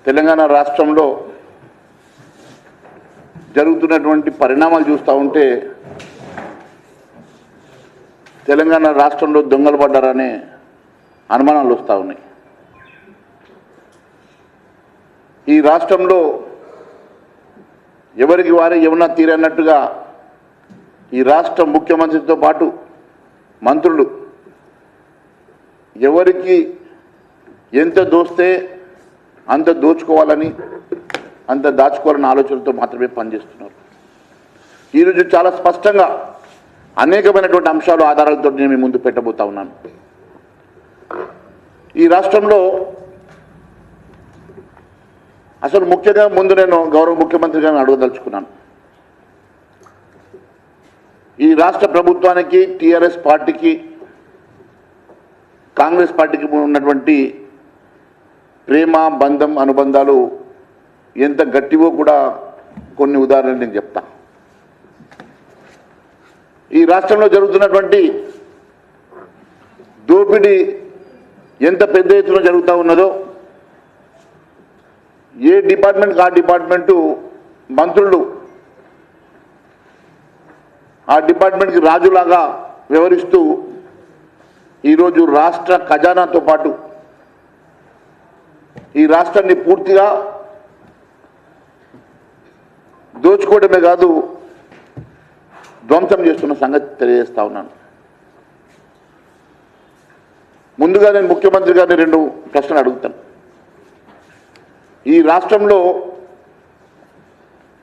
తెలంగాణ రాష్ట్రంలో జరుగుతున్నటువంటి పరిణామాలు చూస్తూ ఉంటే తెలంగాణ రాష్ట్రంలో దొంగలు పడ్డారనే అనుమానాలు వస్తూ ఉన్నాయి. ఈ రాష్ట్రంలో ఎవరికి వారే ఏమన్నా తీరన్నట్టుగా ఈ రాష్ట్ర ముఖ్యమంత్రితో పాటు మంత్రులు ఎవరికి ఎంత దోస్తే అంత దోచుకోవాలని అంత దాచుకోవాలన్న ఆలోచనతో మాత్రమే పనిచేస్తున్నారు. ఈరోజు చాలా స్పష్టంగా అనేకమైనటువంటి అంశాలు ఆధారాలతో నేను మీ ముందు పెట్టబోతా ఉన్నాను. ఈ రాష్ట్రంలో అసలు ముఖ్యంగా ముందు నేను గౌరవ ముఖ్యమంత్రి గారిని అడగదలుచుకున్నాను. ఈ రాష్ట్ర ప్రభుత్వానికి టీఆర్ఎస్ పార్టీకి కాంగ్రెస్ పార్టీకి ఉన్నటువంటి ప్రేమ బంధం అనుబంధాలు ఎంత గట్టివో కూడా కొన్ని ఉదాహరణలు నేను చెప్తా. ఈ రాష్ట్రంలో జరుగుతున్నటువంటి దోపిడీ ఎంత పెద్ద ఎత్తున జరుగుతూ ఉన్నదో ఏ డిపార్ట్మెంట్కి ఆ డిపార్ట్మెంటు మంత్రులు ఆ డిపార్ట్మెంట్కి రాజులాగా వ్యవహరిస్తూ ఈరోజు రాష్ట్ర ఖజానాతో పాటు ఈ రాష్ట్రాన్ని పూర్తిగా దోచుకోవడమే కాదు ధ్వంసం చేస్తున్న సంగతి తెలియజేస్తా ఉన్నాను. ముందుగా నేను ముఖ్యమంత్రి గారిని 2 ప్రశ్నలు అడుగుతాను. ఈ రాష్ట్రంలో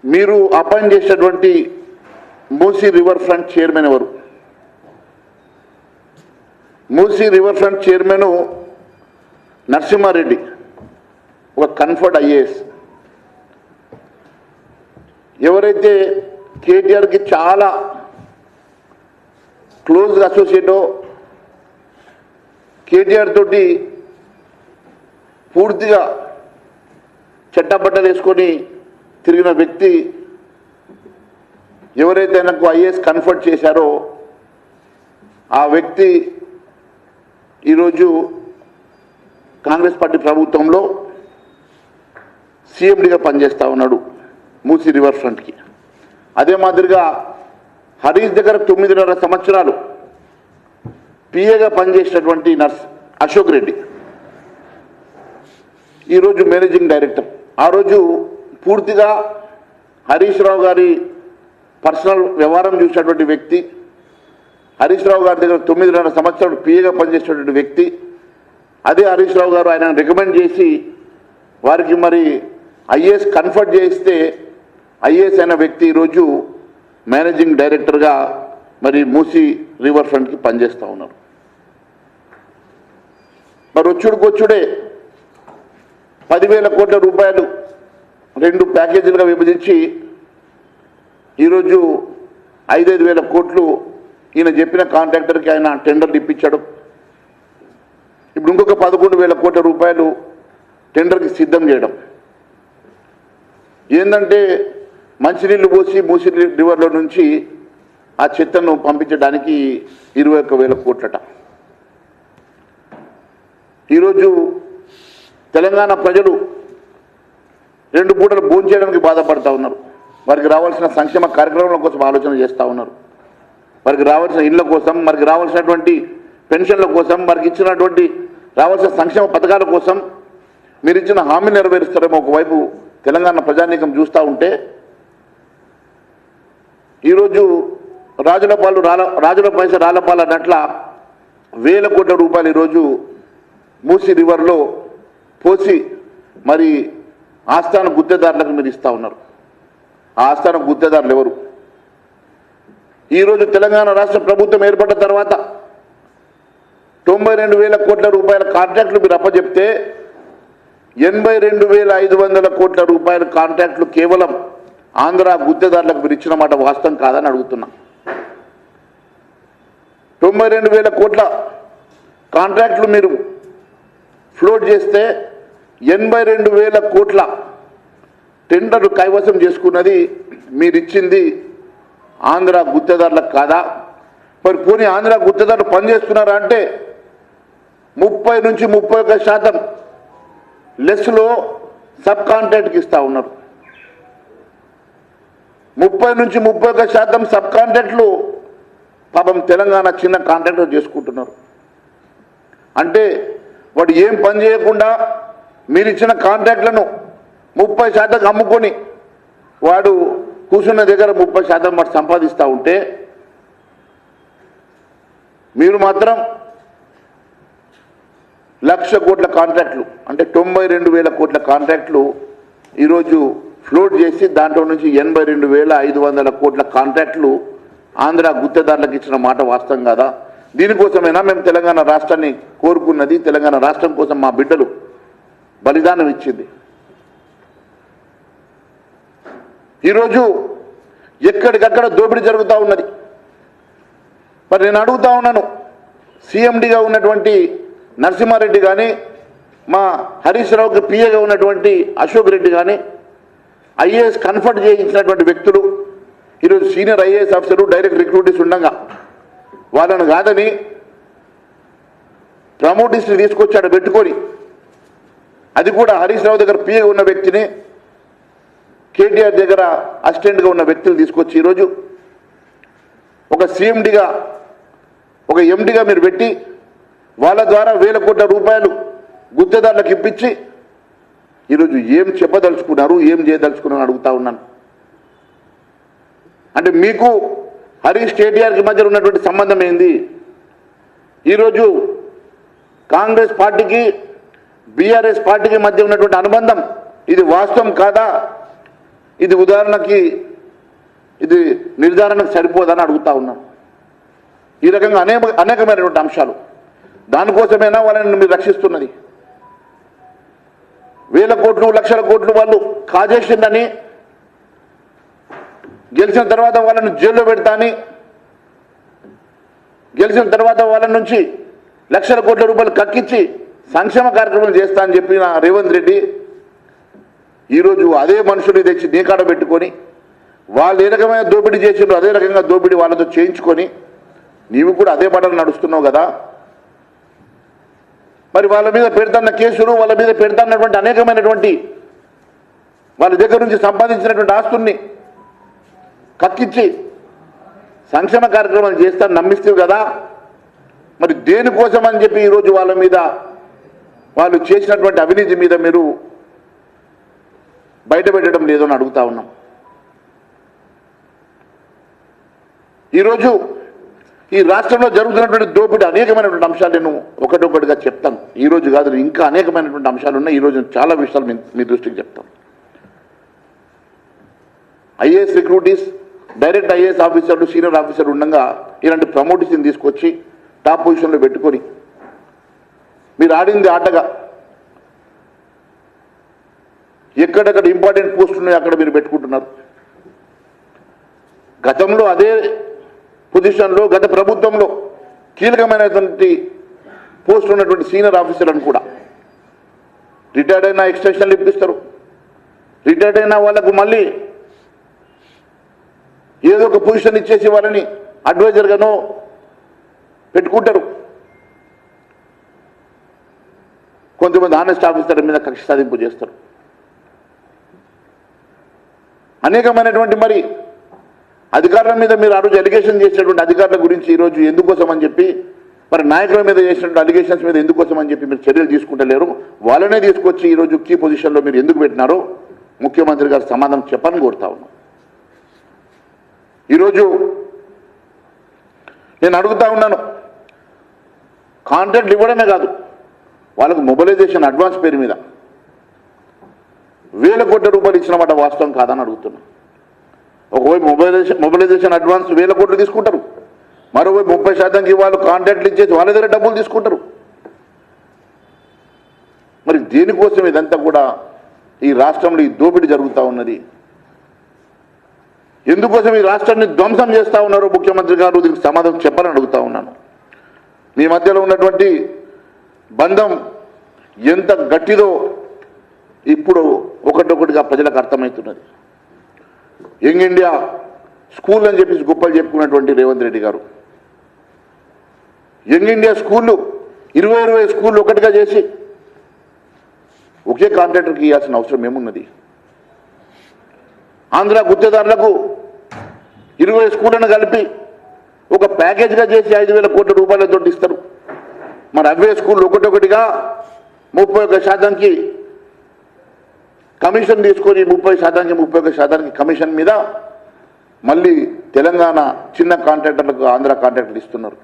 మీరు అపాయింట్ చేసినటువంటి మూసీ రివర్ ఫ్రంట్ చైర్మన్ ఎవరు? Musi river front chairman Narasimha Reddy, ఒక కన్ఫర్డ్ ఐఏఎస్. ఎవరైతే కేటీఆర్కి చాలా క్లోజ్ అసోసియేటో, కేటీఆర్ తోటి పూర్తిగా చట్టబట్టలు వేసుకొని తిరిగిన వ్యక్తి ఎవరైతే నాకు ఐఏఎస్ కన్ఫర్ట్ చేశారో ఆ వ్యక్తి ఈరోజు కాంగ్రెస్ పార్టీ ప్రభుత్వంలో సీఎండీగా పనిచేస్తూ ఉన్నాడు మూసీ రివర్ ఫ్రంట్కి. అదే మాదిరిగా హరీష్ దగ్గర 9.5 సంవత్సరాలు పిఏగా పనిచేసినటువంటి అశోక్ రెడ్డి ఈరోజు మేనేజింగ్ డైరెక్టర్. ఆ రోజు పూర్తిగా హరీష్ రావు గారి పర్సనల్ వ్యవహారం చూసినటువంటి వ్యక్తి, హరీష్ రావు గారి దగ్గర 9.5 సంవత్సరాలు పిఏగా పనిచేసినటువంటి వ్యక్తి. అదే హరీష్ రావు గారు ఆయన రికమెండ్ చేసి వారికి మరి ఐఏఎస్ కన్ఫర్ట్ చేస్తే ఐఏఎస్ అయిన వ్యక్తి ఈరోజు మేనేజింగ్ డైరెక్టర్గా మరి మూసీ రివర్ ఫ్రంట్కి పనిచేస్తూ ఉన్నారు. మరి వచ్చుడే 10,000 కోట్ల రూపాయలు 2 ప్యాకేజీలుగా విభజించి ఈరోజు 5,000 కోట్లు ఈయన చెప్పిన కాంట్రాక్టర్కి ఆయన టెండర్లు ఇప్పించాడు. ఇప్పుడు ఇంకొక 11,000 కోట్ల రూపాయలు టెండర్కి సిద్ధం చేయడం. ఏంటంటే మంచినీళ్ళు పోసి మూసీ రివర్లో నుంచి ఆ చెత్తను పంపించడానికి 21,000 కోట్లట. ఈరోజు తెలంగాణ ప్రజలు 2 పూటలు భోజనం చేయడానికి బాధపడుతూ ఉన్నారు. వారికి రావాల్సిన సంక్షేమ కార్యక్రమాల కోసం ఆలోచన చేస్తూ ఉన్నారు. వారికి రావాల్సిన ఇళ్ల కోసం, వారికి రావాల్సినటువంటి పెన్షన్ల కోసం, వారికి ఇచ్చినటువంటి రావాల్సిన సంక్షేమ పథకాల కోసం మీరు ఇచ్చిన హామీలు నెరవేరుస్తారేమో ఒకవైపు తెలంగాణ ప్రజానీకం చూస్తూ ఉంటే, ఈరోజు రాజుల పైస రాళ్లపాలు అన్నట్ల 1,000 కోట్ల రూపాయలు ఈరోజు మూసీ రివర్లో పోసి మరి ఆస్థాన గుత్తేదారులకు మీరు ఇస్తూ ఉన్నారు. ఆ ఆస్థాన గుత్తేదారులు ఎవరు? ఈరోజు తెలంగాణ రాష్ట్ర ప్రభుత్వం ఏర్పడిన తర్వాత 92,000 కోట్ల రూపాయల కాంట్రాక్టులు మీరు అప్పచెప్తే 82,500 కోట్ల రూపాయల కాంట్రాక్టులు కేవలం ఆంధ్ర గుత్తేదారులకు మీరు ఇచ్చిన మాట వాస్తవం కాదని అడుగుతున్నా. 92,000 కోట్ల కాంట్రాక్టులు మీరు ఫ్లోట్ చేస్తే 82,000 కోట్ల టెండర్లు కైవసం చేసుకున్నది మీరు ఇచ్చింది ఆంధ్ర గుత్తేదారులకు కాదా? మరి పోనీ ఆంధ్ర గుత్తేదారులు పనిచేస్తున్నారా అంటే 30 నుంచి 31% లెస్లో సబ్ కాంట్రాక్ట్కి ఇస్తూ ఉన్నారు. 30 నుంచి 31% సబ్ కాంట్రాక్ట్లు పాపం తెలంగాణ చిన్న కాంట్రాక్టర్ చేసుకుంటున్నారు. అంటే వాడు ఏం పని చేయకుండా మీరు ఇచ్చిన కాంట్రాక్ట్లను 30% అమ్ముకొని వాడు కూర్చున్న దగ్గర 30% వాడు సంపాదిస్తూ ఉంటే మీరు మాత్రం 1,00,000 కోట్ల కాంట్రాక్ట్లు అంటే 92,000 కోట్ల కాంట్రాక్ట్లు ఈరోజు ఫ్లోట్ చేసి దాంట్లో నుంచి 82,500 కోట్ల కాంట్రాక్ట్లు ఆంధ్ర గుత్తేదారులకు ఇచ్చిన మాట వాస్తవం కాదా? దీనికోసమైనా మేము తెలంగాణ రాష్ట్రాన్ని కోరుకున్నది, తెలంగాణ రాష్ట్రం కోసం మా బిడ్డలు బలిదానం ఇచ్చింది. ఈరోజు ఎక్కడికక్కడ దోపిడీ జరుగుతూ ఉన్నది. మరి నేను అడుగుతా ఉన్నాను, సీఎండీగా ఉన్నటువంటి నరసింహారెడ్డి కానీ, మా హరీష్ రావుకి పిఏగా ఉన్నటువంటి అశోక్ రెడ్డి కానీ, ఐఏఎస్ కన్ఫర్ట్ చేయించినటువంటి వ్యక్తులు ఈరోజు senior IAS officer direct recruitees ఉండగా వాళ్ళను కాదని ప్రమోటిస్ట్ని తీసుకొచ్చాడు పెట్టుకొని, అది కూడా హరీష్ రావు దగ్గర పిఏగా ఉన్న వ్యక్తిని కేటీఆర్ దగ్గర అసిస్టెంట్గా ఉన్న వ్యక్తులు తీసుకొచ్చి ఈరోజు ఒక సీఎండీగా ఒక ఎండీగా మీరు పెట్టి వాళ్ళ ద్వారా 1,000 కోట్ల రూపాయలు గుత్తేదారులకు ఇప్పించి ఈరోజు ఏం చెప్పదలుచుకున్నారు, ఏం చేయదలుచుకున్నారు అడుగుతా ఉన్నాను. అంటే మీకు హరీష్ కేటీఆర్కి మధ్య ఉన్నటువంటి సంబంధం ఏంది? ఈరోజు కాంగ్రెస్ పార్టీకి బీఆర్ఎస్ పార్టీకి మధ్య ఉన్నటువంటి అనుబంధం ఇది వాస్తవం కాదా? ఇది ఉదాహరణకి ఇది నిర్ధారణకు సరిపోదని అడుగుతా ఉన్నాను. ఈ రకంగా అనేకమైనటువంటి అంశాలు, దానికోసమైనా వాళ్ళని మీరు రక్షిస్తున్నది. 1,000 కోట్లు 1,00,000 కోట్లు వాళ్ళు కాజేసిందని, గెలిచిన తర్వాత వాళ్ళని జైల్లో పెడతాని, గెలిచిన తర్వాత వాళ్ళ నుంచి 1,00,000 కోట్ల రూపాయలు కక్కించి సంక్షేమ కార్యక్రమాలు చేస్తా అని చెప్పిన రేవంత్ రెడ్డి ఈరోజు అదే మనుషుల్ని తెచ్చి నీకాడ పెట్టుకొని వాళ్ళు ఏ రకమైన దోపిడీ చేసిండ్రో అదే రకంగా దోపిడీ వాళ్ళతో చేయించుకొని నీవు కూడా అదే పడలు నడుస్తున్నావు కదా. మరి వాళ్ళ మీద పెడుతున్న కేసులు, వాళ్ళ మీద పెడుతున్నటువంటి అనేకమైనటువంటి వాళ్ళ దగ్గర నుంచి సంపాదించినటువంటి ఆస్తుల్ని కక్కించి సంక్షేమ కార్యక్రమాలు చేస్తాను నమ్మిస్తావు కదా. మరి దేనికోసం అని చెప్పి ఈరోజు వాళ్ళ మీద వాళ్ళు చేసినటువంటి అవినీతి మీద మీరు బయటపెట్టడం లేదో అని అడుగుతా ఉన్నాం. ఈరోజు ఈ రాష్ట్రంలో జరుగుతున్నటువంటి దోపిడీ అనేకమైనటువంటి అంశాలు నేను ఒకటొకటిగా చెప్తాను. ఈరోజు కాదు, ఇంకా అనేకమైనటువంటి అంశాలు ఉన్నాయి. ఈరోజు చాలా విషయాలు మీ దృష్టికి చెప్తాను. ఐఏఎస్ రిక్రూటీస్, డైరెక్ట్ ఐఏఎస్ ఆఫీసర్లు, సీనియర్ ఆఫీసర్ ఉండగా ఇలాంటి ప్రమోటిషన్ తీసుకొచ్చి టాప్ పొజిషన్లో పెట్టుకొని మీరు ఆడింది ఆటగా. ఎక్కడెక్కడ ఇంపార్టెంట్ పోస్టులు ఉన్నాయో అక్కడ మీరు పెట్టుకుంటున్నారు. గతంలో అదే పొజిషన్లో గత ప్రభుత్వంలో కీలకమైనటువంటి పోస్టులు ఉన్నటువంటి సీనియర్ ఆఫీసర్లను కూడా రిటైర్డ్ అయినా ఎక్స్టెన్షన్లు ఇప్పిస్తారు. రిటైర్డ్ అయిన వాళ్ళకు మళ్ళీ ఏదో ఒక పొజిషన్ ఇచ్చేసి వాళ్ళని అడ్వైజర్గానో పెట్టుకుంటారు. కొంతమంది ఆనెస్ట్ ఆఫీసర్ల మీద కక్ష సాధింపు చేస్తారు. అనేకమైనటువంటి మరి అధికారుల మీద మీరు ఆ రోజు అలిగేషన్ చేసినటువంటి అధికారుల గురించి ఈరోజు ఎందుకోసం అని చెప్పి, మరి నాయకుల మీద చేసినటువంటి అలిగేషన్స్ మీద ఎందుకోసం అని చెప్పి మీరు చర్యలు తీసుకుంటలేరు. వాళ్ళనే తీసుకొచ్చి ఈరోజు కీ పొజిషన్లో మీరు ఎందుకు పెట్టినారో ముఖ్యమంత్రి గారు సమాధానం చెప్పని కోరుతా ఉన్నాం. ఈరోజు నేను అడుగుతా ఉన్నాను, కాంట్రాక్ట్ ఇవ్వడమే కాదు, వాళ్ళకు మొబిలైజేషన్ అడ్వాన్స్ పేరు మీద 1,000 కోట్ల రూపాయలు ఇచ్చిన మాట వాస్తవం కాదని అడుగుతున్నా. ఒకవైపు మొబిలైజేషన్ అడ్వాన్స్ 1,000 కోట్లు తీసుకుంటారు, మరోవైపు 30%కి వాళ్ళు కాంట్రాక్ట్లు ఇచ్చేసి వాళ్ళ దగ్గర డబ్బులు తీసుకుంటారు. మరి దేనికోసం ఇదంతా కూడా ఈ రాష్ట్రంలో ఈ దోపిడీ జరుగుతూ ఉన్నది? ఎందుకోసం ఈ రాష్ట్రాన్ని ధ్వంసం చేస్తూ ఉన్నారో ముఖ్యమంత్రి గారు దీనికి సమాధానం చెప్పాలని అడుగుతా ఉన్నాను. మీ మధ్యలో ఉన్నటువంటి బంధం ఎంత గట్టిదో ఇప్పుడు ఒకటొకటిగా ప్రజలకు అర్థమవుతున్నది. యంగ్ ఇండియా స్కూల్ అని చెప్పేసి గొప్పలు చెప్పుకున్నటువంటి రేవంత్ రెడ్డి గారు యంగ్ ఇండియా స్కూళ్ళు 20 స్కూళ్ళు ఒకటిగా చేసి ఒకే కాంట్రాక్టర్కి ఇవ్వాల్సిన అవసరం ఏమున్నది? ఆంధ్ర గుత్తేదారులకు 20 స్కూళ్ళను కలిపి ఒక ప్యాకేజ్గా చేసి 5,000 కోట్ల రూపాయలతో ఇస్తారు. మరి అవే స్కూళ్ళు ఒకటొకటిగా 31% కమిషన్ తీసుకొని 30% కమిషన్ మీద మళ్ళీ తెలంగాణ చిన్న కాంట్రాక్టర్లకు ఆంధ్ర కాంట్రాక్టర్లు ఇస్తున్నారు.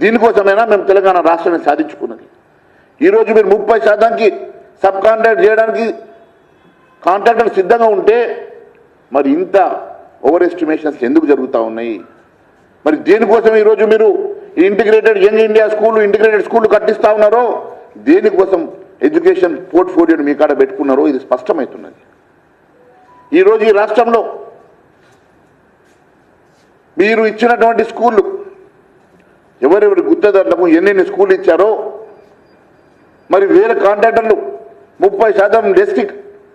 దీనికోసమైనా మేము తెలంగాణ రాష్ట్రాన్ని సాధించుకున్నది. ఈరోజు మీరు 30% సబ్ కాంట్రాక్ట్ చేయడానికి కాంట్రాక్టర్లు సిద్ధంగా ఉంటే మరి ఇంత ఓవర్ ఎస్టిమేషన్స్ ఎందుకు జరుగుతూ ఉన్నాయి? మరి దేనికోసం ఈరోజు మీరు integrated young India school, integrated school కట్టిస్తూ ఉన్నారో, దేనికోసం ఎడ్యుకేషన్ పోర్ట్ఫోలియోని మీ కాడ పెట్టుకున్నారో ఇది స్పష్టమవుతున్నది. ఈరోజు ఈ రాష్ట్రంలో మీరు ఇచ్చినటువంటి స్కూళ్ళు ఎవరెవరి గుత్తేదారులకు ఎన్నెన్ని స్కూళ్ళు ఇచ్చారో, మరి వేరే కాంట్రాక్టర్లు 30% డెస్టిక్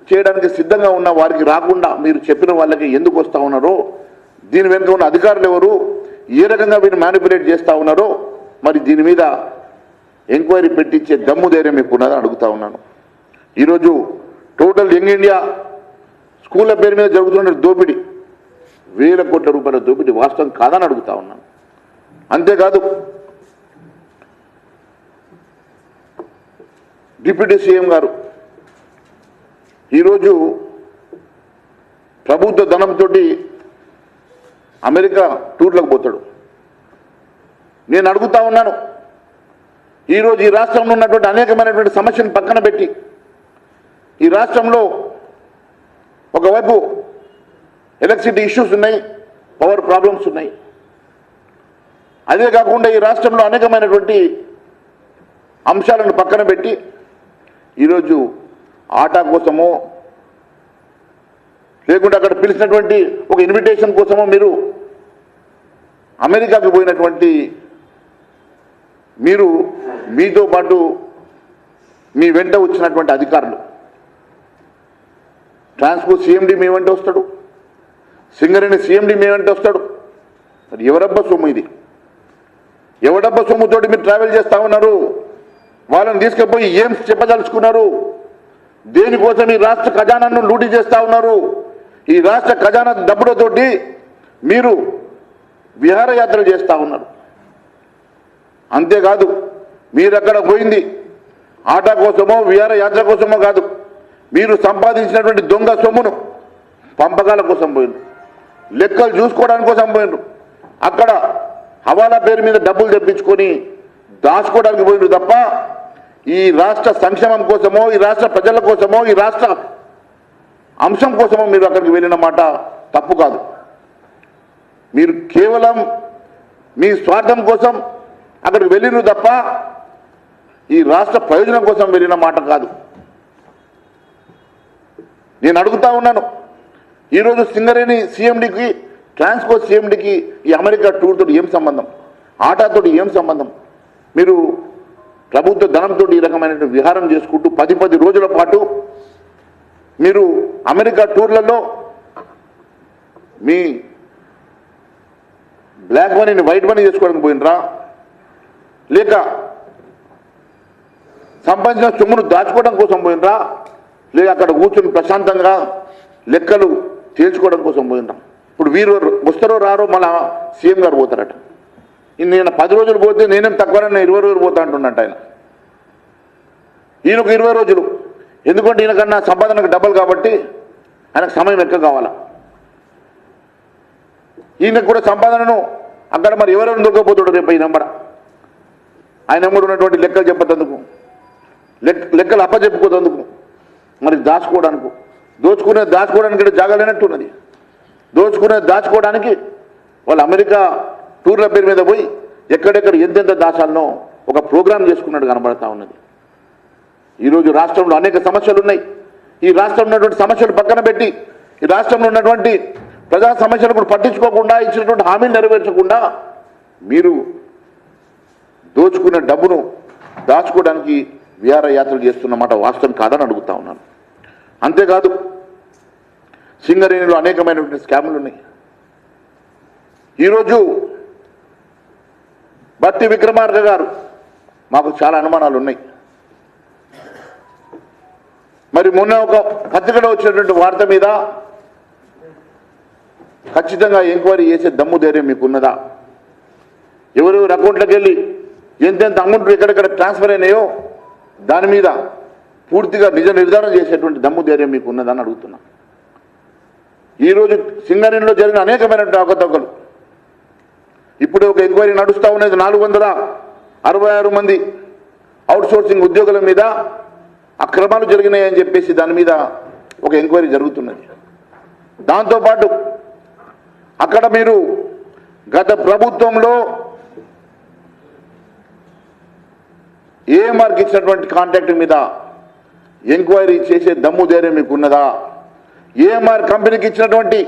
చేయడానికి సిద్ధంగా ఉన్న వారికి రాకుండా మీరు చెప్పిన వాళ్ళకి ఎందుకు వస్తూ ఉన్నారో, దీని వెనుక ఉన్న అధికారులు ఎవరు, ఏ రకంగా మీరు మ్యానిపులేట్ చేస్తూ ఉన్నారో, మరి దీని మీద ఎంక్వైరీ పెట్టించే దమ్ము ధైర్యం మీకు ఉన్నదని అడుగుతా ఉన్నాను. ఈరోజు టోటల్ యంగ్ ఇండియా స్కూళ్ళ పేరు మీద జరుగుతున్న దోపిడీ, 1,000 కోట్ల రూపాయల దోపిడీ వాస్తవం కాదని అడుగుతా ఉన్నాను. అంతేకాదు డిప్యూటీ సీఎం గారు ఈరోజు ప్రభుత్వ ధనంతో అమెరికా టూర్లకు పోతాడు. నేను అడుగుతా ఉన్నాను, ఈరోజు ఈ రాష్ట్రంలో ఉన్నటువంటి అనేకమైనటువంటి సమస్యను పక్కన పెట్టి, ఈ రాష్ట్రంలో ఒకవైపు ఎలక్ట్రిసిటీ ఇష్యూస్ ఉన్నాయి, పవర్ ప్రాబ్లమ్స్ ఉన్నాయి. అదే కాకుండా ఈ రాష్ట్రంలో అనేకమైనటువంటి అంశాలను పక్కన పెట్టి ఈరోజు ఆటా కోసమో లేకుంటే అక్కడ పిలిచినటువంటి ఒక ఇన్విటేషన్ కోసమో మీరు అమెరికాకు పోయినటువంటి మీరు, మీతో పాటు మీ వెంట వచ్చినటువంటి అధికారులు, ట్రాన్స్పోర్ట్ సీఎండీ మీ వెంట వస్తాడు, సింగరేణి సీఎండీ మీ వెంట వస్తాడు. మరి ఎవరబ్బా సొమ్ము ఇది? ఎవడబ్బా సొమ్ముతోటి మీరు ట్రావెల్ చేస్తూ ఉన్నారు? వాళ్ళని తీసుకుపోయి ఏం చెప్పదలుచుకున్నారు? దేనికోసం ఈ రాష్ట్ర ఖజానాను లూటీ చేస్తూ ఉన్నారు? ఈ రాష్ట్ర ఖజానా డబ్బులతోటి మీరు విహారయాత్రలు చేస్తూ ఉన్నారు. అంతేకాదు మీరు అక్కడ పోయింది ఆటా కోసమో విహారయాత్ర కోసమో కాదు, మీరు సంపాదించినటువంటి దొంగ సొమ్మును పంపకాల కోసం పోయినారు, లెక్కలు చూసుకోవడానికి కోసం పోయినారు. అక్కడ హవాలా పేరు మీద డబ్బులు తెప్పించుకొని దాచుకోవడానికి పోయినారు తప్ప ఈ రాష్ట్ర సంక్షేమం కోసమో, ఈ రాష్ట్ర ప్రజల కోసమో, ఈ రాష్ట్ర అంశం కోసమో మీరు అక్కడికి వెళ్ళిన మాట తప్పు కాదు. మీరు కేవలం మీ స్వార్థం కోసం అక్కడికి వెళ్ళిన తప్ప ఈ రాష్ట్ర ప్రయోజనం కోసం వెళ్ళిన మాట కాదు. నేను అడుగుతా ఉన్నాను, ఈరోజు సింగరేణి సీఎండీకి, ట్రాన్స్కో సీఎండీకి ఈ అమెరికా టూర్ తోటి ఏం సంబంధం? ఆటాతోటి ఏం సంబంధం? మీరు ప్రభుత్వ ధనంతో ఈ రకమైనటువంటి విహారం చేసుకుంటూ 10 రోజుల పాటు మీరు అమెరికా టూర్లలో మీ బ్లాక్ మనీని వైట్ మనీ చేసుకోవడానికి పోయినరా, లేక సంపాదించిన సొమ్మును దాచుకోవడం కోసం పోయినరా, లేక అక్కడ కూర్చొని ప్రశాంతంగా లెక్కలు తేల్చుకోవడం కోసం పోయినరా? ఇప్పుడు వీరు వస్తారో రారో మళ్ళా సీఎం గారు పోతారట. నేను 10 రోజులు పోతే నేనేం తక్కువనే 20 రోజులు పోతా అంటున్నట్టు ఆయన. ఈయనకు 20 రోజులు, ఎందుకంటే ఈయనకన్నా సంపాదనకు డబ్బులు కాబట్టి ఆయనకు సమయం ఎక్కువ కావాలా. ఈయనకు కూడా సంపాదనను అక్కడ మరి ఎవరెవరు దొరకపోతాడు రేపు ఈ నెంబర్, ఆయన నెంబర్ ఉన్నటువంటి లెక్కలు చెప్పేందుకు, లెక్కలు అప్పచెప్పుకోతందుకు, మరి దాచుకోవడానికి, దాచుకోవడానికి జాగా లేనట్టున్నది. దాచుకోవడానికి వాళ్ళు అమెరికా టూర్ల పేరు మీద పోయి ఎక్కడెక్కడ ఎంతెంత దాచాలనో ఒక ప్రోగ్రాం చేసుకున్నట్టు కనబడతా ఉన్నది. ఈరోజు రాష్ట్రంలో అనేక సమస్యలు ఉన్నాయి. ఈ రాష్ట్రంలో ఉన్నటువంటి సమస్యలు పక్కన పెట్టి, ఈ రాష్ట్రంలో ఉన్నటువంటి ప్రజా సమస్యలు కూడా పట్టించుకోకుండా, ఇచ్చినటువంటి హామీలు నెరవేర్చకుండా మీరు దోచుకున్న డబ్బును దాచుకోవడానికి విహారయాత్రలు చేస్తున్నమాట వాస్తవం కాదని అడుగుతా ఉన్నాను. అంతేకాదు సింగరేణిలో అనేకమైనటువంటి స్కాములు ఉన్నాయి. ఈరోజు బట్టి విక్రమార్క గారు, మాకు చాలా అనుమానాలు ఉన్నాయి. మరి మొన్న ఒక పత్రికలో వచ్చినటువంటి వార్త మీద ఖచ్చితంగా ఎంక్వైరీ చేసే దమ్ము ధైర్యం మీకు ఉన్నదా? ఎవరెవరు అకౌంట్లోకి వెళ్ళి ఎంతెంత అమౌంట్ ఎక్కడెక్కడ ట్రాన్స్ఫర్ అయినాయో దాని మీద పూర్తిగా నిజ నిర్ధారణ చేసేటువంటి దమ్ము ధైర్యం మీకు ఉన్నదని అడుగుతున్నా. ఈరోజు సింగరేణిలో జరిగిన అనేకమైనటువంటి అవకతవకలు ఇప్పుడే ఒక ఎంక్వైరీ నడుస్తూ ఉన్నది. 466 మంది అవుట్సోర్సింగ్ ఉద్యోగుల మీద అక్రమాలు జరిగినాయని చెప్పేసి దాని మీద ఒక ఎంక్వైరీ జరుగుతున్నది. దాంతోపాటు అక్కడ మీరు గత ప్రభుత్వంలో ఏఎంఆర్కి ఇచ్చినటువంటి కాంట్రాక్ట్ మీద ఎంక్వైరీ చేసే దమ్ము ధైర్యం మీకు ఉన్నదా? ఏఎంఆర్ కంపెనీకి ఇచ్చినటువంటి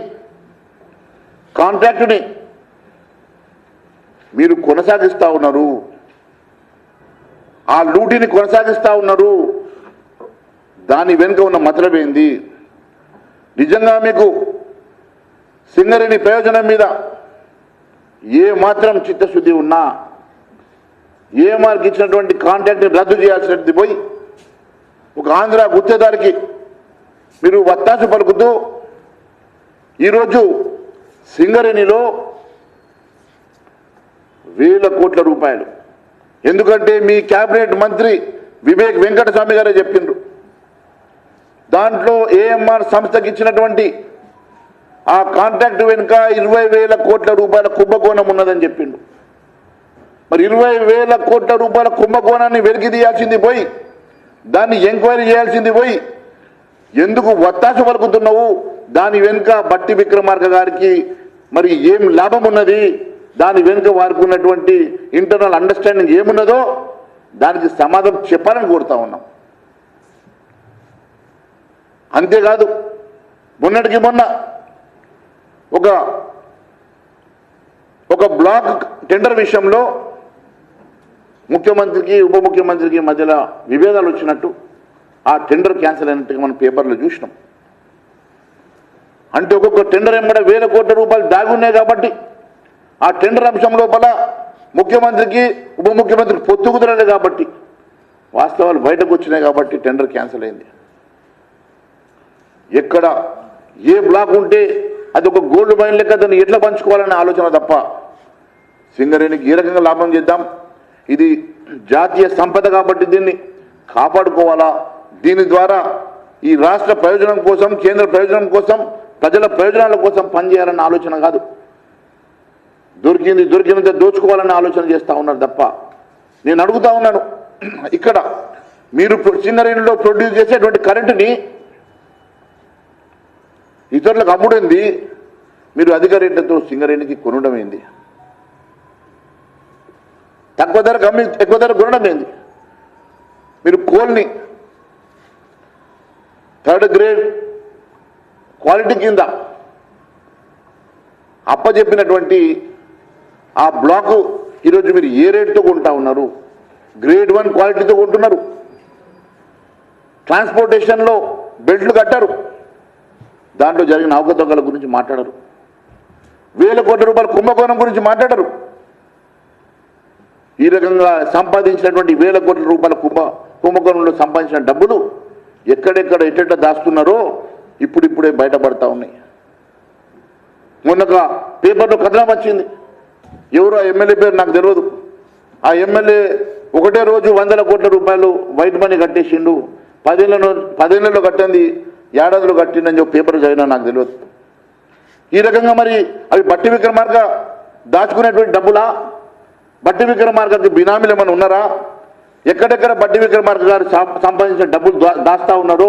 కాంట్రాక్టుని మీరు కొనసాగిస్తూ ఉన్నారు, ఆ లూటీని కొనసాగిస్తూ ఉన్నారు. దాని వెనుక ఉన్న మతలబేంది? నిజంగా మీకు సింగరేణి ప్రయోజనం మీద ఏ మాత్రం చిత్తశుద్ధి ఉన్నా ఏఎంఆర్కి ఇచ్చినటువంటి కాంట్రాక్ట్ని రద్దు చేయాల్సినది పోయి ఒక ఆంధ్ర గుత్తేదారికి మీరు వత్తాసు పలుకుతూ ఈరోజు సింగరేణిలో వేల కోట్ల రూపాయలు, ఎందుకంటే మీ కేబినెట్ మంత్రి వివేక్ వెంకటస్వామి గారే చెప్పిండ్రు, దాంట్లో ఏఎంఆర్ సంస్థకి ఇచ్చినటువంటి ఆ కాంట్రాక్ట్ వెనుక 20,000 కోట్ల రూపాయల కుంభకోణం ఉన్నదని చెప్పిండు. మరి 20,000 కోట్ల రూపాయల కుంభకోణాన్ని వెలికి తీయాల్సింది పోయి దాన్ని ఎంక్వైరీ చేయాల్సింది పోయి ఎందుకు వత్తాస పలుకుతున్నావు? దాని వెనుక బట్టి విక్రమార్క గారికి మరి ఏం లాభం ఉన్నది? దాని వెనుక వారికి ఉన్నటువంటి ఇంటర్నల్ అండర్స్టాండింగ్ ఏమున్నదో దానికి సమాధానం చెప్పాలని కోరుతా ఉన్నాం. అంతేకాదు మొన్నటికి మొన్న ఒక బ్లాక్ టెండర్ విషయంలో ముఖ్యమంత్రికి ఉప ముఖ్యమంత్రికి మధ్యలో విభేదాలు వచ్చినట్టు ఆ టెండర్ క్యాన్సిల్ అయినట్టుగా మనం పేపర్లో చూసినాం. అంటే ఒక్కొక్క టెండర్ ఏమన్నా వేల కోట్ల రూపాయలు దాగి ఉన్నాయి కాబట్టి ఆ టెండర్ అంశం లోపల ముఖ్యమంత్రికి ఉప ముఖ్యమంత్రికి పొత్తు కుదరలేదు కాబట్టి వాస్తవాలు బయటకు వచ్చినాయి కాబట్టి టెండర్ క్యాన్సిల్ అయింది. ఎక్కడ ఏ బ్లాక్ ఉంటే అది ఒక గోల్డ్ మైన్ లెక్క దాన్ని ఎట్లా పంచుకోవాలనే ఆలోచన తప్ప సింగరేణికి ఏ రకంగా లాభం చేద్దాం, ఇది జాతీయ సంపద కాబట్టి దీన్ని కాపాడుకోవాలా, దీని ద్వారా ఈ రాష్ట్ర ప్రయోజనం కోసం కేంద్ర ప్రయోజనం కోసం ప్రజల ప్రయోజనాల కోసం పనిచేయాలన్న ఆలోచన కాదు, దొరికినంత దోచుకోవాలన్న ఆలోచన చేస్తూ ఉన్నారు తప్ప. నేను అడుగుతా ఉన్నాను, ఇక్కడ మీరు సింగరేణిలో ప్రొడ్యూస్ చేసేటువంటి కరెంటుని ఇతరులకు అమ్ముడింది, మీరు అధిక రేట్లతో సింగరేణికి కొనడం ఏంది? తక్కువ ధరకు అమ్మి ఎక్కువ ధర కొనడం ఏంది? మీరు కోల్ని 3rd గ్రేడ్ క్వాలిటీ కింద అప్పచెప్పినటువంటి ఆ బ్లాకు ఈరోజు మీరు ఏ రేటుతో కొంటా ఉన్నారు? గ్రేడ్ 1 క్వాలిటీతో కొంటున్నారు. ట్రాన్స్పోర్టేషన్లో బెల్ట్లు కట్టారు, దాంట్లో జరిగిన అవకతవకల గురించి మాట్లాడరు. వేల కోట్ల రూపాయల కుంభకోణం గురించి మాట్లాడరు. ఈ రకంగా సంపాదించినటువంటి వేల కోట్ల రూపాయల కుంభకోణంలో సంపాదించిన డబ్బులు ఎక్కడెక్కడ ఎట్ట దాస్తున్నారో ఇప్పుడిప్పుడే బయటపడతా ఉన్నాయి. మొన్నగా పేపర్లో కథనం వచ్చింది, ఎవరో ఆ ఎమ్మెల్యే పేరు నాకు తెలియదు. ఆ ఎమ్మెల్యే ఒకటే రోజు 100 కోట్ల రూపాయలు వైట్ మనీ కట్టేసిండు, 10 ఏళ్లలో కట్టింది ఏడాదిలో కట్టిందని చెప్పి పేపర్ చదివినా నాకు తెలియదు. ఈ రకంగా మరి అవి బట్టి విక్రమార్క దాచుకునేటువంటి డబ్బులా? బట్టి విక్రమార్కకి బినామీలు ఏమైనా ఉన్నారా? ఎక్కడెక్కడ బట్టి విక్రమార్క గారు సంపాదించిన డబ్బులు దాస్తా ఉన్నారో,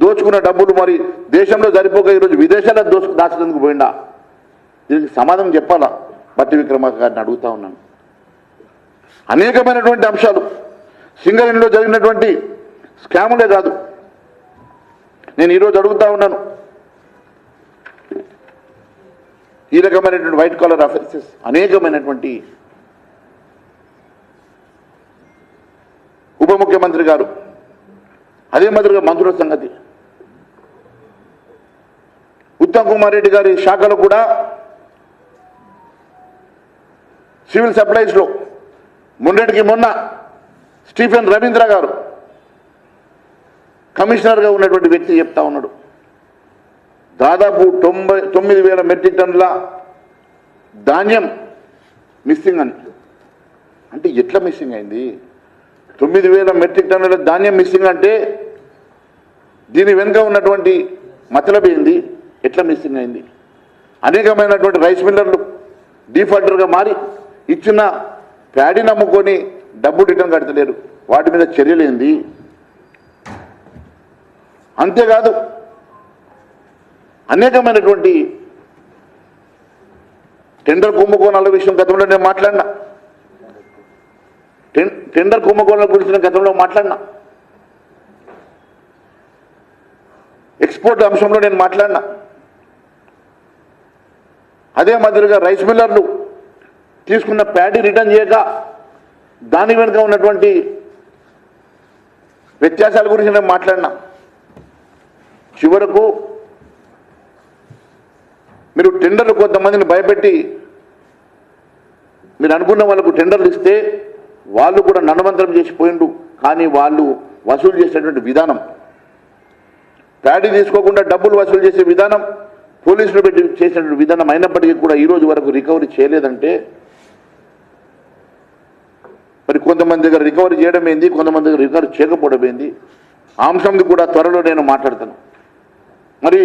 దోచుకున్న డబ్బులు మరి దేశంలో సరిపోక ఈరోజు విదేశాల్లో దాచేందుకు పోయిందా? దీనికి సమాధానం చెప్పాలా? బట్టి విక్రమార్క గారిని అడుగుతా ఉన్నాను. అనేకమైనటువంటి అంశాలు సింగరేణిలో జరిగినటువంటి స్కాములే కాదు, నేను ఈరోజు అడుగుతా ఉన్నాను, ఈ రకమైనటువంటి వైట్ కాలర్ అఫెన్సెస్ అనేకమైనటువంటి ఉప ముఖ్యమంత్రి గారు, అదే మాదిరిగా మంత్రుల సంగతి, ఉత్తమ్ కుమార్ రెడ్డి గారి శాఖలో కూడా సివిల్ సప్లైస్లో మొన్నటికి మొన్న స్టీఫెన్ రవీంద్ర గారు కమిషనర్గా ఉన్నటువంటి వ్యక్తి చెప్తా ఉన్నాడు దాదాపు 99,000 మెట్రిక్ టన్నుల ధాన్యం మిస్సింగ్ అని. అంటే ఎట్లా మిస్సింగ్ అయింది? 9,000 మెట్రిక్ టన్నుల ధాన్యం మిస్సింగ్ అంటే దీని వెనుక ఉన్నటువంటి మతలబ్ ఏంది? ఎట్లా మిస్సింగ్ అయింది? అనేకమైనటువంటి రైస్ మిల్లర్లు డిఫాల్టర్గా మారి ఇచ్చిన ప్యాడీని అమ్ముకొని డబ్బు రిటర్న్ కడతలేరు. వాటి మీద చర్యలు ఏంది? అంతేకాదు అనేకమైనటువంటి టెండర్ కుంభకోణాల విషయం గతంలో నేను మాట్లాడినా, టెండర్ కుంభకోణాల గురించి గతంలో మాట్లాడినా, ఎక్స్పోర్ట్ అంశంలో నేను మాట్లాడినా. అదే మాదిరిగా రైస్ మిల్లర్లు తీసుకున్న ప్యాడీ రిటర్న్ చేయక దాని వెనుక ఉన్నటువంటి వ్యత్యాసాల గురించి నేను మాట్లాడినా. చివరకు మీరు టెండర్లు కొంతమందిని భయపెట్టి మీరు అనుకున్న వాళ్ళకు టెండర్లు ఇస్తే వాళ్ళు కూడా నడవంతరం చేసిపోయిండు. కానీ వాళ్ళు వసూలు చేసేటువంటి విధానం, ప్యాడీ తీసుకోకుండా డబ్బులు వసూలు చేసే విధానం, పోలీసులు పెట్టి చేసినటువంటి విధానం అయినప్పటికీ కూడా ఈరోజు వరకు రికవరీ చేయలేదంటే మరి కొంతమంది దగ్గర రికవరీ చేయడం ఏంది, కొంతమంది దగ్గర రికవరీ చేయకపోవడం ఏంది? ఆ అంశంది కూడా త్వరలో నేను మాట్లాడతాను. మరి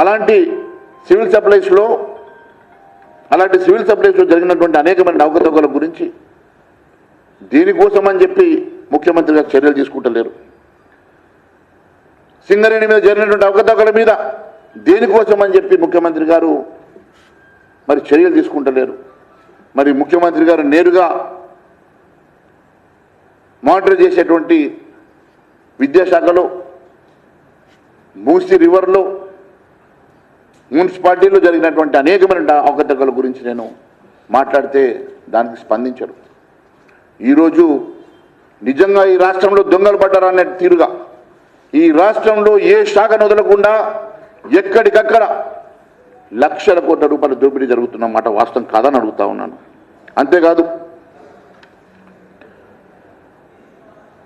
అలాంటి సివిల్ సప్లైస్లో జరిగినటువంటి అనేకమైన అవకతవకల గురించి దీనికోసం అని చెప్పి ముఖ్యమంత్రి గారు చర్యలు తీసుకుంటలేరు. సింగరేణి మీద జరిగినటువంటి అవకతవకల మీద దేనికోసం అని చెప్పి ముఖ్యమంత్రి గారు మరి చర్యలు తీసుకుంటలేరు. మరి ముఖ్యమంత్రి గారు నేరుగా మానిటర్ చేసేటువంటి విద్యాశాఖలో, మూసీ రివర్లో, మున్సిపాలిటీలో జరిగినటువంటి అనేకమైన అవకతవకల గురించి నేను మాట్లాడితే దానికి స్పందించరు. ఈరోజు నిజంగా ఈ రాష్ట్రంలో దొంగలు పడ్డారా అనే తీరుగా ఈ రాష్ట్రంలో ఏ శాఖను వదలకుండా ఎక్కడికక్కడ లక్షల కోట్ల రూపాయల దోపిడీ జరుగుతున్నమాట వాస్తవం కాదని అడుగుతా ఉన్నాను. అంతేకాదు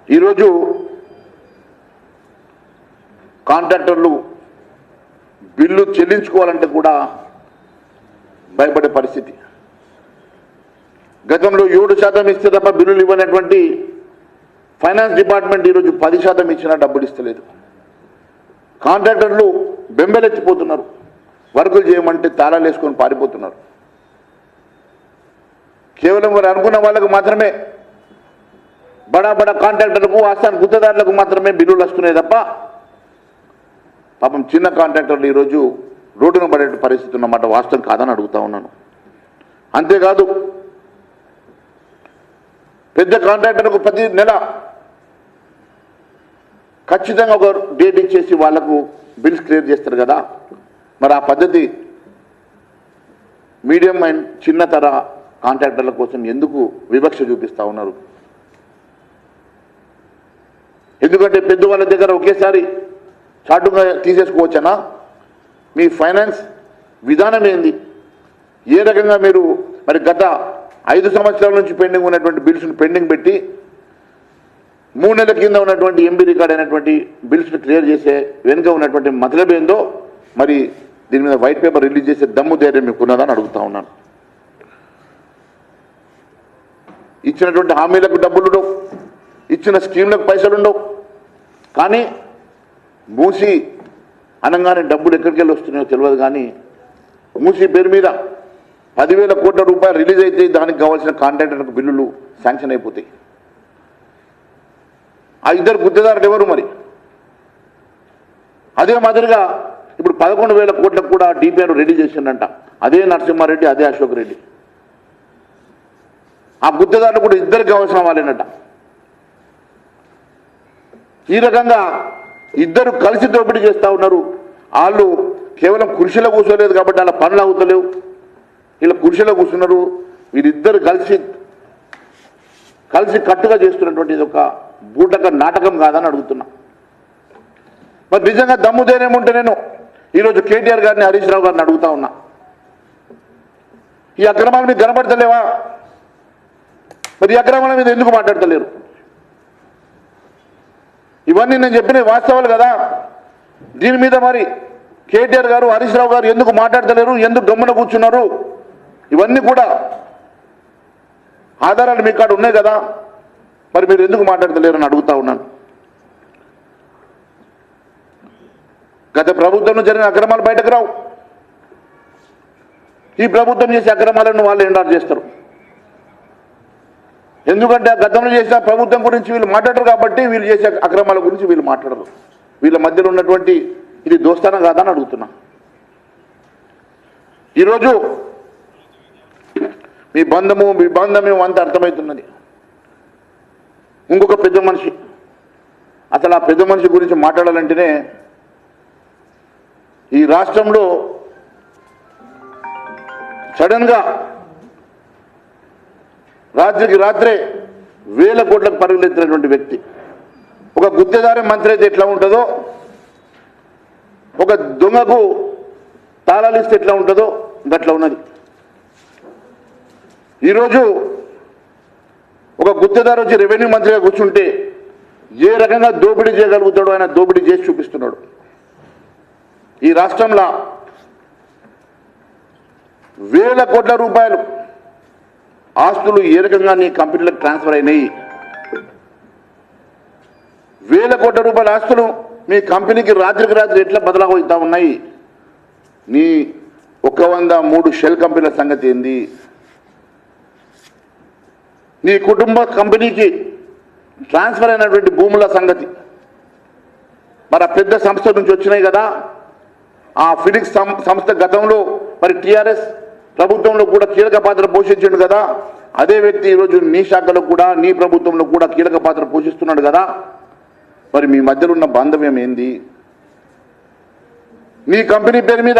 ఈరోజు కాంట్రాక్టర్లు బిల్లు చెల్లించుకోవాలంటే కూడా భయపడే పరిస్థితి. గతంలో 7% ఇస్తే తప్ప బిల్లులు ఇవ్వనటువంటి ఫైనాన్స్ డిపార్ట్మెంట్ ఈరోజు 10% ఇచ్చినా డబ్బులు ఇస్తలేదు. కాంట్రాక్టర్లు బెంబెలెత్తిపోతున్నారు. వర్కులు చేయమంటే తాళాలు వేసుకొని పారిపోతున్నారు. కేవలం వారు అనుకున్న వాళ్ళకు మాత్రమే, బడా బడా కాంట్రాక్టర్లకు, ఆస్థాన గుత్తదారులకు మాత్రమే బిల్లులు వస్తున్నాయి తప్ప పాపం చిన్న కాంట్రాక్టర్లు ఈరోజు రోడ్డున పడే పరిస్థితి ఉన్నమాట వాస్తవం కాదని అడుగుతా ఉన్నాను. అంతేకాదు పెద్ద కాంట్రాక్టర్లకు ప్రతి నెల ఖచ్చితంగా ఒక డేట్ ఇచ్చేసి వాళ్లకు బిల్స్ క్లియర్ చేస్తారు కదా. మరి ఆ పద్ధతి మీడియం అండ్ చిన్న తర కాంట్రాక్టర్ల కోసం ఎందుకు వివక్ష చూపిస్తూ ఉన్నారు? ఎందుకంటే పెద్దవాళ్ళ దగ్గర ఒకేసారి చాటుగా తీసేసుకోవచ్చనా? మీ ఫైనాన్స్ విధానం ఏంది? ఏ రకంగా మీరు మరి గత 5 సంవత్సరాల నుంచి పెండింగ్ ఉన్నటువంటి బిల్స్ను పెండింగ్ పెట్టి 3 నెలల కింద ఉన్నటువంటి ఎంబీ రికార్డ్ అయినటువంటి బిల్స్ను క్లియర్ చేసే వెనుక ఉన్నటువంటి మతలబ్ ఏందో మరి దీని మీద వైట్ పేపర్ రిలీజ్ చేసే దమ్ము ధైర్యం మీకు ఉన్నదని అడుగుతా ఉన్నాను. ఇచ్చినటువంటి హామీలకు డబ్బులుండవు, ఇచ్చిన స్కీమ్లకు పైసలుండవు. కానీ మూసి అనగానే డబ్బులు ఎక్కడికి వెళ్ళి వస్తున్నాయో తెలియదు. కానీ మూసి పేరు మీద 10,000 కోట్ల రూపాయలు రిలీజ్ అయితే దానికి కావాల్సిన కాంట్రాక్టర్లకు బిల్లులు శాంక్షన్ అయిపోతాయి. ఆ ఇద్దరు గుత్తదారులు ఎవరు మరి? అదే మాదిరిగా ఇప్పుడు 11,000 కోట్లకు కూడా డిపిఆర్ రెడీ చేసిందంట. అదే నరసింహారెడ్డి, అదే అశోక్ రెడ్డి. ఆ గుత్తదారులు కూడా ఇద్దరికి కావాల్సిన వాళ్ళేనట. ఈ రకంగా ఇద్దరు కలిసి దోపిడీ చేస్తూ ఉన్నారు. వాళ్ళు కేవలం కుర్చీలో కూర్చోలేదు కాబట్టి వాళ్ళ పనులు అవుతలేవు. వీళ్ళ కుర్చీలో కూర్చున్నారు. వీరిద్దరు కలిసి కట్టుగా చేస్తున్నటువంటి ఇది ఒక బూటక నాటకం కాదని అడుగుతున్నా. మరి నిజంగా దమ్ము ధైర్యం ఉంటే నేను ఈరోజు కేటీఆర్ గారిని, హరీష్ రావు గారిని అడుగుతా ఉన్నా, ఈ అక్రమాల మీద కనబడతలేవా? మరి ఈ అక్రమాల మీద ఎందుకు మాట్లాడతలేరు? ఇవన్నీ నేను చెప్పిన వాస్తవాలు కదా. దీని మీద మరి కేటీఆర్ గారు, హరీష్ రావు గారు ఎందుకు మాట్లాడతలేరు, ఎందుకు గమ్మున కూర్చున్నారు? ఇవన్నీ కూడా ఆధారాలు మీ కాడ ఉన్నాయి కదా, మరి మీరు ఎందుకు మాట్లాడతలేరు అని అడుగుతా ఉన్నాను. గత ప్రభుత్వంలో జరిగిన అక్రమాలు బయటకు రావు. ఈ ప్రభుత్వం చేసే అక్రమాలను వాళ్ళు ఎండార్ చేస్తారు. ఎందుకంటే ఆ గతంలో చేసిన ప్రభుత్వం గురించి వీళ్ళు మాట్లాడరు కాబట్టి వీళ్ళు చేసే అక్రమాల గురించి వీళ్ళు మాట్లాడరు. వీళ్ళ మధ్యలో ఉన్నటువంటి ఇది దోస్తానా కాదా అని అడుగుతున్నా. ఈరోజు మీ బంధము అంత అర్థమవుతున్నది. ఇంకొక పెద్ద మనిషి, అసలు ఆ పెద్ద మనిషి గురించి మాట్లాడాలంటేనే ఈ రాష్ట్రంలో సడన్గా రాత్రికి రాత్రే వేల కోట్లకు పరుగులెత్తినటువంటి వ్యక్తి. ఒక గుత్తేదారి మంత్రి అయితే ఎట్లా ఉంటుందో, ఒక దొంగకు తాళాలు ఇస్తే ఎట్లా ఉంటుందో గట్లా ఉన్నది. ఈరోజు ఒక గుత్తేదారు వచ్చి రెవెన్యూ మంత్రిగా కూర్చుంటే ఏ రకంగా దోపిడీ చేయగలుగుతాడో ఆయన దోపిడీ చేసి చూపిస్తున్నాడు. ఈ రాష్ట్రంలో వేల కోట్ల రూపాయలు ఆస్తులు ఏ రకంగా నీ కంపెనీలకు ట్రాన్స్ఫర్ అయినాయి, వేల కోట్ల రూపాయల ఆస్తులు మీ కంపెనీకి రాత్రికి రాత్రి ఎట్లా బదలాగవుతా ఉన్నాయి, నీ 103 షెల్ కంపెనీల సంగతి ఏంది, నీ కుటుంబ కంపెనీకి ట్రాన్స్ఫర్ అయినటువంటి భూముల సంగతి, మరి ఆ పెద్ద సంస్థ నుంచి వచ్చినాయి కదా. ఆ ఫినిక్స్ సంస్థ గతంలో మరి టీఆర్ఎస్ ప్రభుత్వంలో కూడా కీలక పాత్ర పోషించాడు కదా. అదే వ్యక్తి ఈరోజు నీ శాఖలో కూడా, నీ ప్రభుత్వంలో కూడా కీలక పాత్ర పోషిస్తున్నాడు కదా. మరి మీ మధ్యలో ఉన్న బాంధవ్యం ఏంది? నీ కంపెనీ పేరు మీద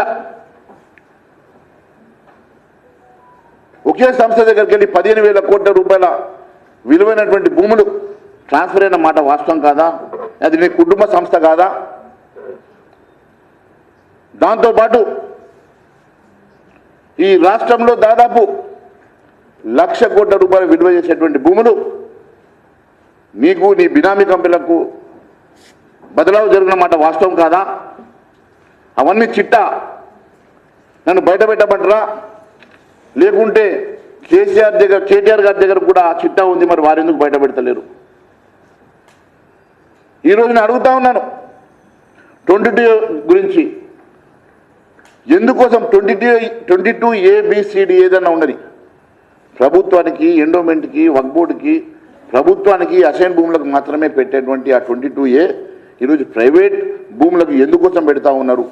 ఒకే సంస్థ దగ్గరికి వెళ్ళి 15,000 కోట్ల రూపాయల విలువైనటువంటి భూములు ట్రాన్స్ఫర్ అయిన మాట వాస్తవం కాదా? అది నీ కుటుంబ సంస్థ కాదా? దాంతోపాటు ఈ రాష్ట్రంలో దాదాపు 1,00,000 కోట్ల రూపాయలు విలువ చేసేటువంటి భూములు నీకు, నీ బినామీ కంపెనీలకు బదలావు జరిగిన మాట వాస్తవం కాదా? అవన్నీ చిట్టా నన్ను బయట పెట్టమంటారా? లేకుంటే కేటీఆర్ గారి దగ్గర కూడా ఆ చిట్టా ఉంది, మరి వారెందుకు బయట పెడతలేరు? ఈరోజు నేను అడుగుతా ఉన్నాను 22 గురించి. ఎందుకోసం 22 ABCD ఏదన్నా ఉన్నది ప్రభుత్వానికి, ఎండోమెంట్కి, వక్ఫ్ బోర్డుకి, ప్రభుత్వానికి అసైన్ భూములకు మాత్రమే పెట్టేటువంటి ఆ 22A ఈరోజు ప్రైవేట్ భూములకు ఎందుకోసం పెడతా ఉన్నారు?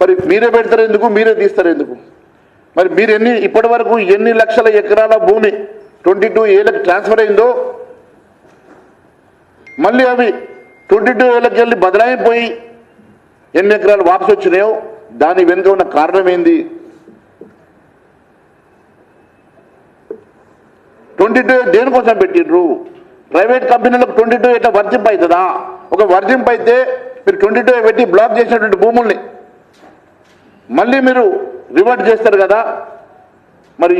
మరి మీరే పెడతారు ఎందుకు, మీరే తీస్తారు ఎందుకు? మరి మీరు ఇప్పటి వరకు ఎన్ని లక్షల ఎకరాల భూమి 22Aలకు ట్రాన్స్ఫర్ అయిందో, మళ్ళీ అవి 22Aలకు వెళ్ళి బదలాయిపోయి ఎన్ని ఎకరాలు వాపసు వచ్చినాయో దాని వెనుక ఉన్న కారణం ఏంది? 22 దేనికోసం పెట్టిండ్రు? ప్రైవేట్ కంపెనీలకు 22 ఎట్లా వర్తింపు అవుతుందా? ఒక వర్తింపు అయితే మీరు 22 పెట్టి బ్లాక్ చేసినటువంటి భూముల్ని మళ్ళీ మీరు రివర్ట్ చేస్తారు కదా. మరి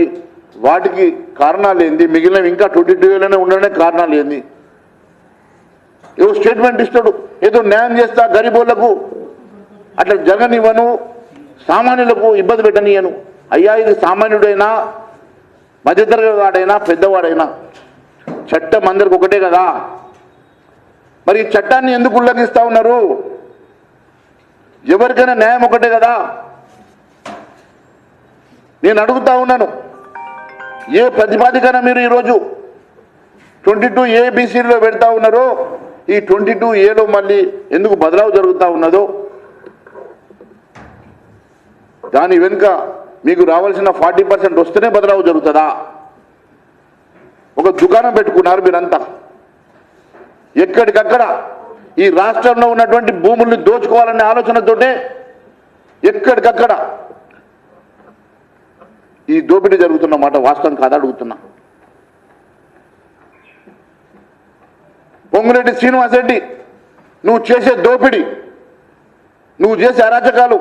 వాటికి కారణాలు ఏంది? మిగిలినవి ఇంకా 22లోనే ఉండడానికి కారణాలు ఏంది? ఏదో స్టేట్మెంట్ ఇస్తాడు, ఏదో న్యాయం చేస్తా గరీబోళ్లకు, అట్లా జరగనివ్వను, సామాన్యులకు ఇబ్బంది పెట్టనియను. అయ్యా, ఇది సామాన్యుడైనా, మధ్యతరగతి వాడైనా, పెద్దవాడైనా చట్టం అందరికి ఒకటే కదా. మరి ఈ చట్టాన్ని ఎందుకు ఉల్లంఘిస్తూ ఉన్నారు? ఎవరికైనా న్యాయం ఒకటే కదా. నేను అడుగుతా ఉన్నాను, ఏ ప్రతిపాదికన మీరు ఈరోజు 22 ABCDలో పెడతా ఉన్నారో, ఈ 22Aలో మళ్ళీ ఎందుకు బదలావు జరుగుతూ ఉన్నదో, దాని వెనుక మీకు రావాల్సిన 40% వస్తేనే బదలావు జరుగుతుందా? ఒక దుకాణం పెట్టుకున్నారు మీరంతా, ఎక్కడికక్కడ ఈ రాష్ట్రంలో ఉన్నటువంటి భూముల్ని దోచుకోవాలనే ఆలోచనతోటే ఎక్కడికక్కడ ఈ దోపిడీ జరుగుతున్న మాట వాస్తవం కాదా అడుగుతున్నా. పొంగురెడ్డి శ్రీనివాసరెడ్డి, నువ్వు చేసే దోపిడీ, నువ్వు చేసే అరాచకాలు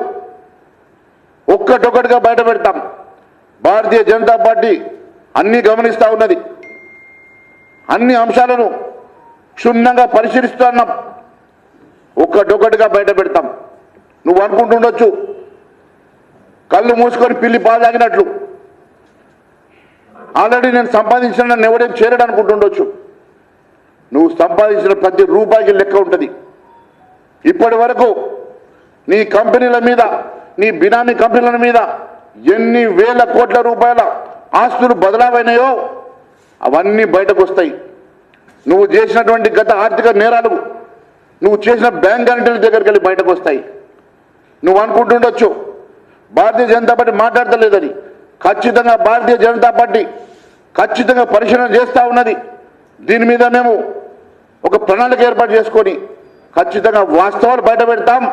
ఒక్కటొక్కటిగా బయట పెడతాం. భారతీయ జనతా పార్టీ అన్నీ గమనిస్తూ ఉన్నది, అన్ని అంశాలను క్షుణ్ణంగా పరిశీలిస్తున్నాం. ఒక్కటొక్కటిగా బయట పెడతాం. నువ్వు అనుకుంటుండొచ్చు కళ్ళు మూసుకొని పిల్లి పాలు తాగినట్లు ఆల్రెడీ నేను సంపాదించిన నన్ను ఎవడేం చేరడు అనుకుంటుండొచ్చు. నువ్వు సంపాదించిన ప్రతి రూపాయికి లెక్క ఉంటుంది. ఇప్పటి వరకు నీ కంపెనీల మీద, నీ బినామీ కంపెనీల మీద ఎన్ని వేల కోట్ల రూపాయల ఆస్తులు బదలావైనాయో అవన్నీ బయటకు వస్తాయి. నువ్వు చేసినటువంటి గత ఆర్థిక నేరాలు, నువ్వు చేసిన బ్యాంక్ గ్యారెంటీల దగ్గరికి వెళ్ళి బయటకు వస్తాయి. నువ్వు అనుకుంటుండొచ్చు భారతీయ జనతా పార్టీ మాట్లాడతలేదని. ఖచ్చితంగా భారతీయ జనతా పార్టీ ఖచ్చితంగా పరిశీలన చేస్తూ ఉన్నది. దీని మీద మేము ఒక ప్రణాళిక ఏర్పాటు చేసుకొని ఖచ్చితంగా వాస్తవాలు బయట పెడతాం,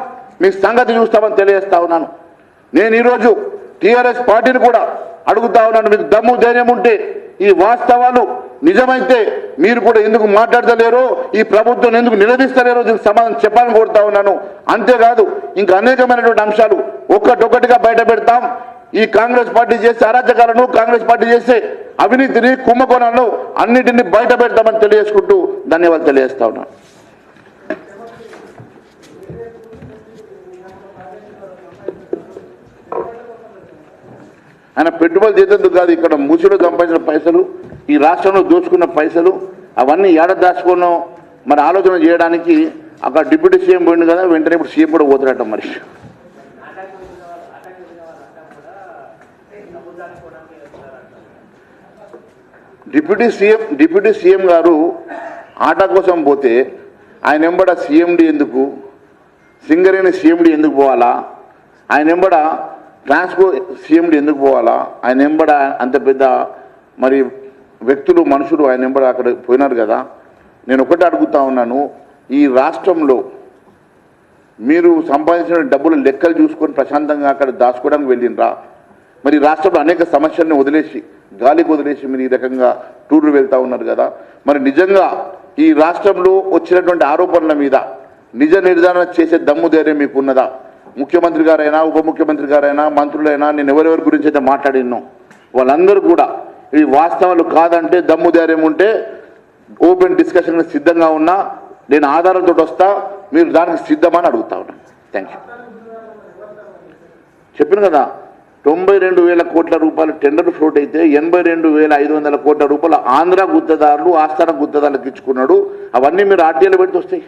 మీ సంగతి చూస్తామని తెలియజేస్తా ఉన్నాను. నేను ఈరోజు టీఆర్ఎస్ పార్టీని కూడా అడుగుతా ఉన్నాను, మీకు దమ్ము ధైర్యం ఉంటే ఈ వాస్తవాలు నిజమైతే మీరు కూడా ఎందుకు మాట్లాడతలేరో, ఈ ప్రభుత్వం ఎందుకు నిలదీస్తలేరో దీనికి సమాధానం చెప్పాలని కోరుతా ఉన్నాను. అంతేకాదు ఇంకా అనేకమైనటువంటి అంశాలు ఒక్కటొక్కటిగా బయట పెడతాం. ఈ కాంగ్రెస్ పార్టీ చేసే అరాచకాలను, కాంగ్రెస్ పార్టీ చేసే అవినీతిని, కుంభకోణాలను అన్నిటిని బయట పెడతామని తెలియజేసుకుంటూ ధన్యవాదాలు తెలియజేస్తా ఉన్నాను. ఆయన పెట్టుబడి చేసేందుకు కాదు, ఇక్కడ మూసిలో సంపాదించిన పైసలు, ఈ రాష్ట్రంలో దోచుకున్న పైసలు అవన్నీ ఏడ దాచుకున్నాం మరి ఆలోచన చేయడానికి అక్కడ డిప్యూటీ సీఎం పోయింది కదా, వెంటనే ఇప్పుడు సీఎం కూడా పోతున్నట్ట. మరి డిప్యూటీ సీఎం గారు ఆట కోసం పోతే ఆయన ఎంబడ సీఎండి ఎందుకు, సింగరేణి సీఎండి ఎందుకు పోవాలా, ఆయన ఎంబడ ట్రాన్స్కో సీఎండి ఎందుకు పోవాలా, ఆయన ఎంబడ అంత పెద్ద మరి వ్యక్తులు, మనుషులు ఆయన ఎంబడ అక్కడ పోయినారు కదా. నేను ఒకటి అడుగుతా ఉన్నాను, ఈ రాష్ట్రంలో మీరు సంపాదించిన డబ్బులు లెక్కలు చూసుకొని ప్రశాంతంగా అక్కడ దాచుకోవడానికి వెళ్ళినరా? మరి రాష్ట్రంలో అనేక సమస్యలను వదిలేసి, గాలికి వదిలేసి మీరు ఈ రకంగా టూర్లు వెళ్తూ ఉన్నారు కదా. మరి నిజంగా ఈ రాష్ట్రంలో వచ్చినటువంటి ఆరోపణల మీద నిజ నిర్ధారణ చేసే దమ్ము ధైర్యం మీకు ఉన్నదా? ముఖ్యమంత్రి గారైనా, ఉప ముఖ్యమంత్రి గారైనా, మంత్రులైనా, నేను ఎవరెవరి గురించి అయితే మాట్లాడినో వాళ్ళందరూ కూడా ఈ వాస్తవాలు కాదంటే దమ్ము ధైర్యం ఉంటే ఓపెన్ డిస్కషన్ సిద్ధంగా ఉన్నా, నేను ఆధారంతో వస్తా, మీరు దానికి సిద్ధమని అడుగుతా ఉన్నాను. Thank you. చెప్పిన కదా 92,000 కోట్ల రూపాయలు టెండర్ ఫ్లోట్ అయితే 82,500 కోట్ల రూపాయలు ఆంధ్ర గుత్తదారులు, ఆస్థాన గుత్తదారులకు ఇచ్చుకున్నాడు. అవన్నీ మీరు ఆర్టీఐలో పెడితే వస్తాయి.